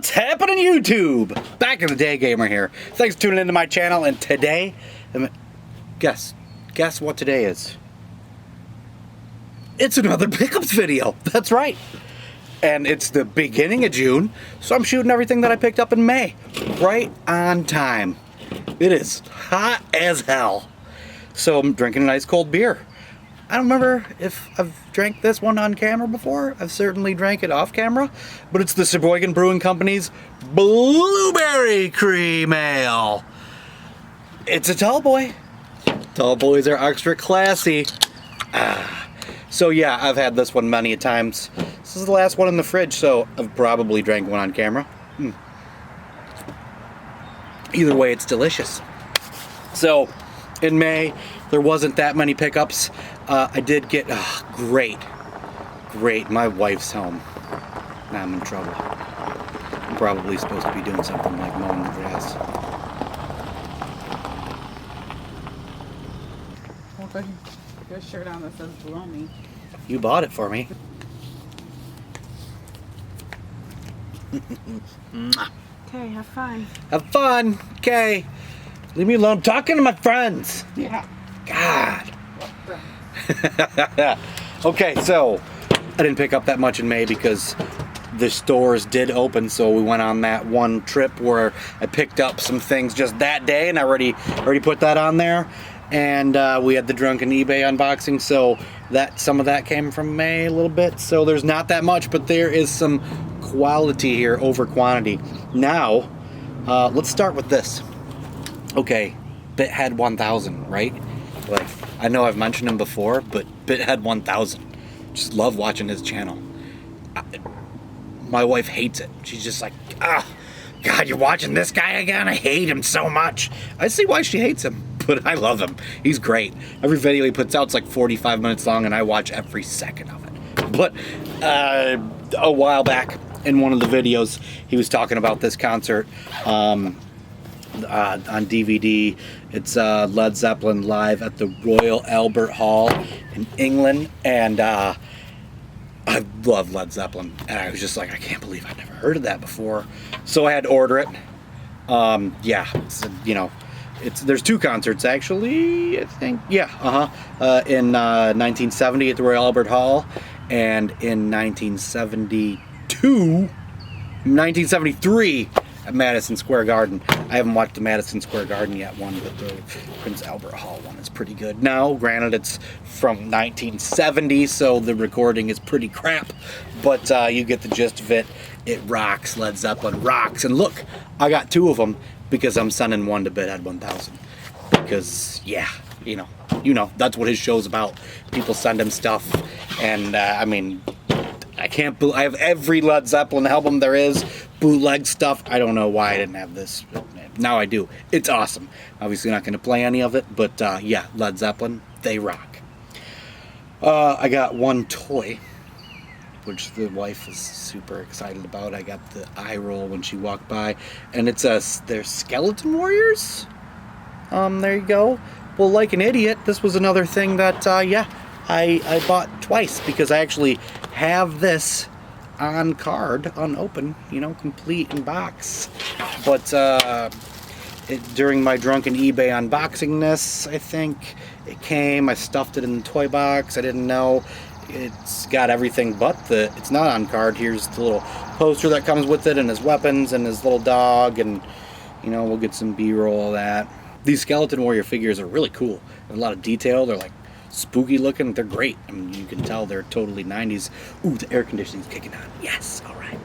What's happening, YouTube? Back in the day, gamer here. Thanks for tuning into my channel. And today, guess what today is? It's another pickups video. That's right. And it's the beginning of June, so I'm shooting everything that I picked up in May, right on time. It is hot as hell. So I'm drinking a nice cold beer. I don't remember if I've drank this one on camera before. I've certainly drank it off camera, but it's the Sheboygan Brewing Company's Blueberry Cream Ale. It's a tall boy. Tall boys are extra classy. So yeah, I've had this one many a times. This is the last one in the fridge, so I've probably drank one on camera. Either way, it's delicious. So in May, there wasn't that many pickups. I did get, great. My wife's home. Now I'm in trouble. I'm probably supposed to be doing something like mowing the grass. Well, put your shirt on that says below me. You bought it for me. Okay, have fun. Have fun. Okay. Leave me alone. I'm talking to my friends. Yeah. God. Okay, so I didn't pick up that much in May because the stores did open, so we went on that one trip where I picked up some things just that day, and I already put that on there. And we had the Drunken eBay unboxing, so some of that came from May a little bit. So there's not that much, but there is some quality here over quantity. Now, let's start with this. Okay, Bithead 1000, right? Like, I know I've mentioned him before, but Bithead 1000. Just love watching his channel. My wife hates it. She's just like, God, you're watching this guy again? I hate him so much. I see why she hates him, but I love him. He's great. Every video he puts out's like 45 minutes long, and I watch every second of it. But a while back, in one of the videos, he was talking about this concert on DVD. It's Led Zeppelin live at the Royal Albert Hall in England, and I love Led Zeppelin, and I was just like, I can't believe I've never heard of that before. So I had to order it. Yeah, there's two concerts actually, I think. Yeah, in 1970 at the Royal Albert Hall, and in 1973 at Madison Square Garden. I haven't watched the Madison Square Garden yet one, but the Prince Albert Hall one is pretty good. Now, granted, it's from 1970, so the recording is pretty crap, but you get the gist of it. It rocks. Led Zeppelin rocks. And look, I got two of them because I'm sending one to Bithead 1000. Because, yeah, you know, that's what his show's about. People send him stuff, and I mean, I can't believe I have every Led Zeppelin album there is, bootleg stuff. I don't know why I didn't have this. Now I do. It's awesome. Obviously not going to play any of it, but yeah, Led Zeppelin, they rock. I got one toy, which the wife is super excited about. I got the eye roll when she walked by, and they're Skeleton Warriors. There you go. Well, like an idiot, this was another thing that, yeah, I bought twice because I actually have this on card, unopened, complete in box. But during my Drunken eBay unboxing this, I think it came, I stuffed it in the toy box. I didn't know. It's got everything but it's not on card. Here's the little poster that comes with it, and his weapons, and his little dog, and, we'll get some B-roll of that. These Skeleton Warrior figures are really cool. They have a lot of detail. They're like spooky looking. They're great. I mean, you can tell they're totally 90s. Ooh, the air conditioning's kicking on. Yes, all right.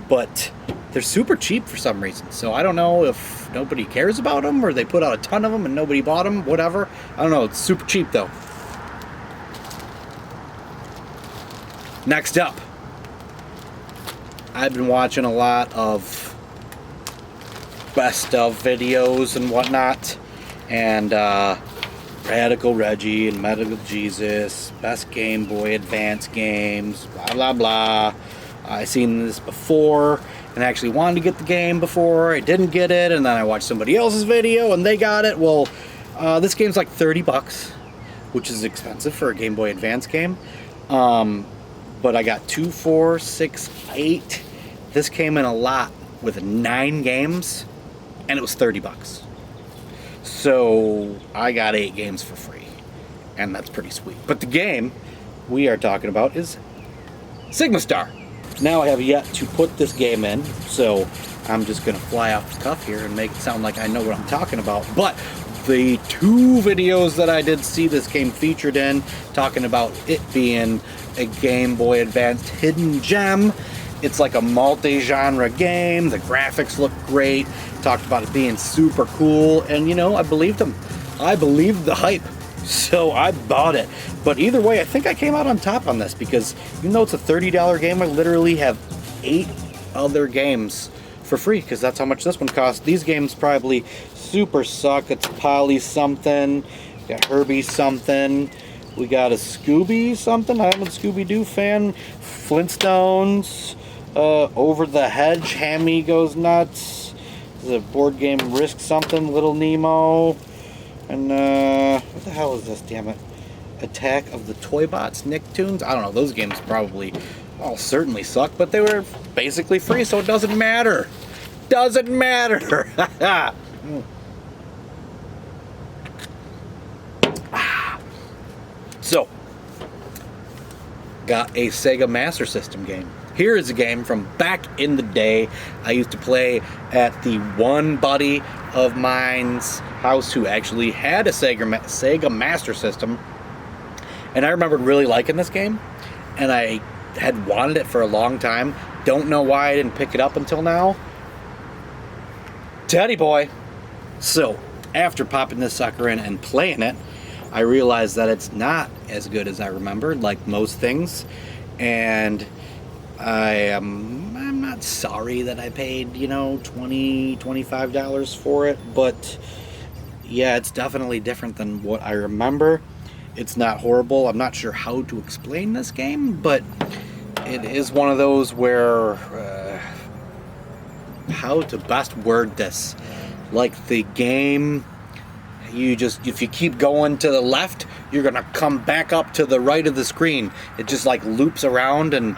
But they're super cheap for some reason. So I don't know if nobody cares about them, or they put out a ton of them and nobody bought them, whatever. I don't know. It's super cheap, though. Next up, I've been watching a lot of best of videos and whatnot, and Radical Reggie and Medical Jesus, best Game Boy Advance games, blah blah blah. I seen this before and actually wanted to get the game before. I didn't get it, and then I watched somebody else's video and they got it. Well, this game's like $30, which is expensive for a Game Boy Advance game. But I got 2, 4, 6, 8, This came in a lot with 9 games, and it was $30. So I got 8 games for free, and that's pretty sweet. But the game we are talking about is Sigma Star. Now I have yet to put this game in, so I'm just gonna fly off the cuff here and make it sound like I know what I'm talking about. But the 2 videos that I did see this game featured in, talking about it being a Game Boy Advanced hidden gem. It's like a multi-genre game. The graphics look great. Talked about it being super cool, and you know, I believed them. I believed the hype, so I bought it. But either way, I think I came out on top on this, because even though it's a $30 game, I literally have 8 other games for free, because that's how much this one costs. These games probably super suck. It's Polly something, we got Herbie something, we got a Scooby something. I'm a Scooby-Doo fan. Flintstones, Over the Hedge, Hammy Goes Nuts, the board game Risk something, Little Nemo, and what the hell is this, damn it? Attack of the Toy Bots, Nicktoons? I don't know, those games probably all certainly suck, but they were basically free, so it doesn't matter. Doesn't matter. So, got a Sega Master System game. Here is a game from back in the day. I used to play at the one buddy of mine's house who actually had a Sega Master System. And I remembered really liking this game. And I had wanted it for a long time. Don't know why I didn't pick it up until now. Teddy boy. So, after popping this sucker in and playing it, I realized that it's not as good as I remembered, like most things. And I'm not sorry that I paid, you know, $20, $25 for it, but yeah, it's definitely different than what I remember. It's not horrible. I'm not sure how to explain this game, but it is one of those where how to best word this, like the game, you just, if you keep going to the left, you're gonna come back up to the right of the screen. It just like loops around, and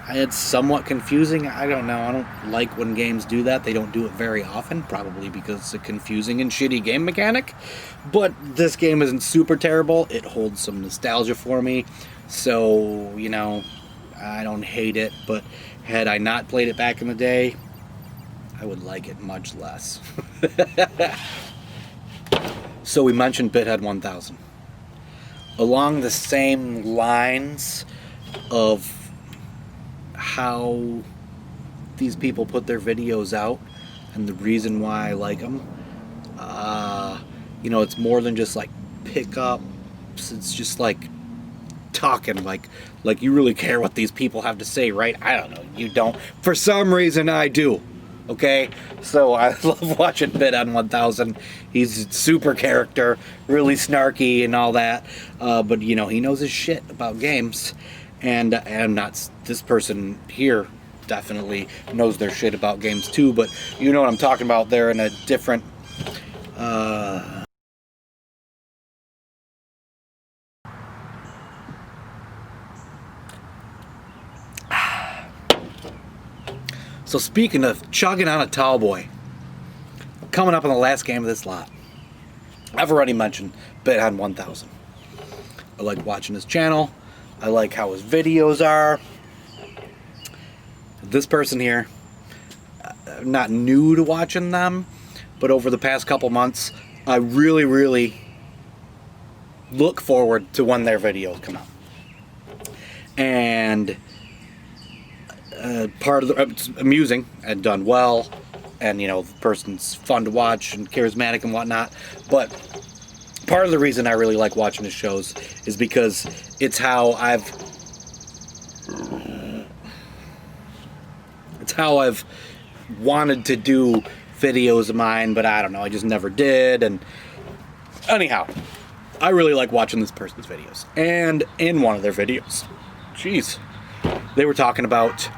it's somewhat confusing. I don't know. I don't like when games do that. They don't do it very often, probably because it's a confusing and shitty game mechanic. But this game isn't super terrible. It holds some nostalgia for me. So, you know, I don't hate it, but had I not played it back in the day, I would like it much less. So we mentioned Bithead 1000. Along the same lines of how these people put their videos out and the reason why I like them, you know, it's more than just like pickups. It's just like talking, like you really care what these people have to say, right? I don't know, you don't. For some reason I do. Okay, so I love watching Bithead 1000. He's a super character, really snarky and all that, but you know, he knows his shit about games, and not this person here definitely knows their shit about games too, but you know what I'm talking about. They're in a different So speaking of chugging on a tall boy, coming up on the last game of this lot, I've already mentioned Bithead 1000. I like watching his channel. I like how his videos are. This person here, not new to watching them, but over the past couple months, I really, really look forward to when their videos come out. And part of it's amusing and done well, and you know, the person's fun to watch and charismatic and whatnot, but part of the reason I really like watching his shows is because it's how I've wanted to do videos of mine, but I don't know, I just never did. And anyhow, I really like watching this person's videos. And in one of their videos, jeez, they were talking about,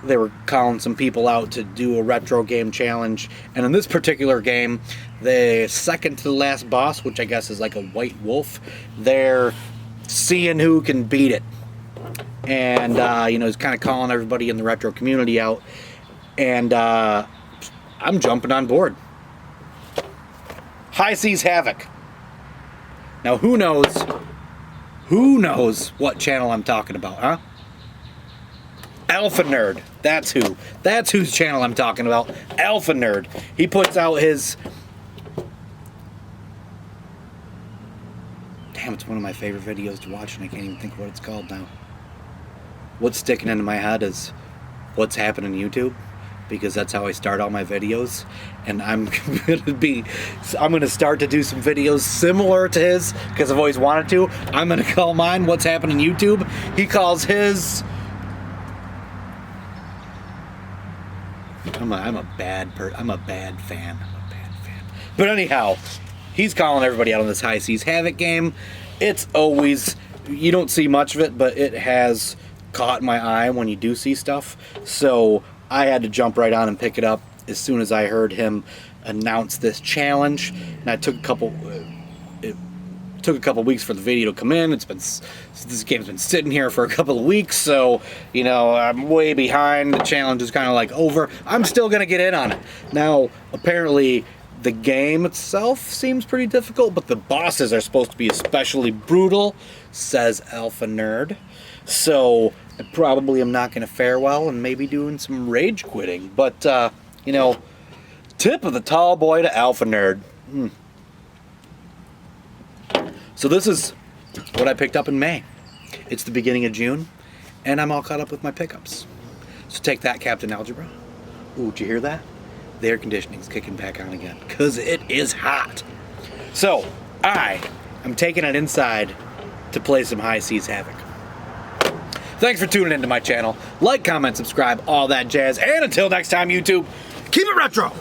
they were calling some people out to do a retro game challenge, and in this particular game, the second to the last boss, which I guess is like a white wolf, they're seeing who can beat it. And you know, he's kind of calling everybody in the retro community out, And I'm jumping on board. High Seas Havoc. Now who knows what channel I'm talking about, huh? Alpha Nerd. That's whose channel I'm talking about. Alpha Nerd. He puts out his... Damn, it's one of my favorite videos to watch and I can't even think what it's called now. What's sticking into my head is what's happening on YouTube, because that's how I start all my videos. And I'm gonna start to do some videos similar to his, because I've always wanted to. I'm gonna call mine What's Happening YouTube. He calls his... I'm a bad fan. But anyhow, he's calling everybody out on this High Seas Havoc game. It's always, you don't see much of it, but it has caught my eye when you do see stuff. So I had to jump right on and pick it up as soon as I heard him announce this challenge. And I took a couple, it took a couple weeks for the video to come in. This game's been sitting here for a couple of weeks, so you know I'm way behind. The challenge is kind of like over. I'm still gonna get in on it. Now apparently the game itself seems pretty difficult, but the bosses are supposed to be especially brutal, says Alpha Nerd. So I probably am not gonna fare well and maybe doing some rage quitting. But you know, tip of the tall boy to Alpha Nerd. So this is what I picked up in May. It's the beginning of June, and I'm all caught up with my pickups. So take that, Captain Algebra. Ooh, did you hear that? The air conditioning's kicking back on again, because it is hot. So, I am taking it inside to play some High Seas Havoc. Thanks for tuning into my channel. Like, comment, subscribe, all that jazz. And until next time, YouTube, keep it retro!